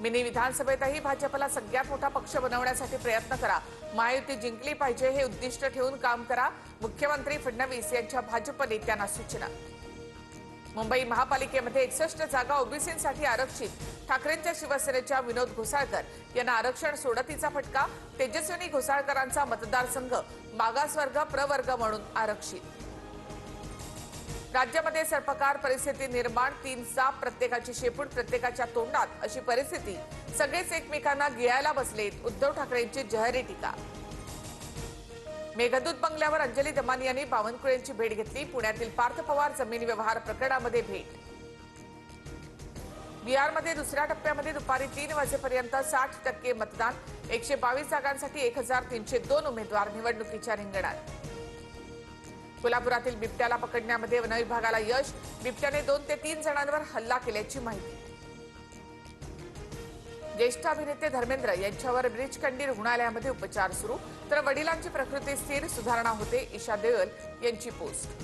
Mini विधानसभेतही भाजपला सगळ्यात मोठा पक्ष बनवण्यासाठी प्रयत्न करा. महायुती जिंकली पाहिजे हे उद्दिष्ट ठेवून काम करा. मुख्यमंत्री फडणवीस यांच्या भाजप नेत्यांना सूचना. मुंबई महापालिकेमध्ये 61 जागा ओबीसींसाठी आरक्षित. ठाकरेंच्या शिवसेनेच्या विनोद घोसाळकर यांना आरक्षण सोडतीचा फटका. तेजस्विनी घोसाळकरांचा मतदारसंघ मागासवर्ग प्रवर्ग म्हणून आरक्षित. राज्यामध्ये सर्पकार परिस्थिती निर्माण. 3 साप प्रत्येकाची शेपूट प्रत्येकाच्या तोंडात अशी परिस्थिती. सगळेच एकमेकांना गिळायला बसलेत. उद्धव ठाकरेंची जहरी टीका. मेघदूत बंगल्यावर अंजली दमानी यांनी बावनकुळेंची भेट घेतली. पुण्यातील पार्थ पवार जमीन व्यवहार प्रकरणामध्ये भेट. बिहारमध्ये दुसऱ्या टप्प्यामध्ये दुपारी 3 वाजेपर्यंत 60% मतदान. 122 जागांसाठी 1302 उमेदवार निवडणुकीच्या रिंगणात. कोल्हापुरातील बिबट्याला पकडण्यामध्ये वनविभागाला यश. बिबट्याने 2 ते 3 जणांवर हल्ला केल्याची माहिती. ज्येष्ठ अभिनेते धर्मेंद्र यांच्यावर ब्रीचकंडी रुग्णालयामध्ये उपचार सुरू. तर वडिलांची प्रकृती स्थिर, सुधारणा होते. ईशा देओल यांची पोस्ट.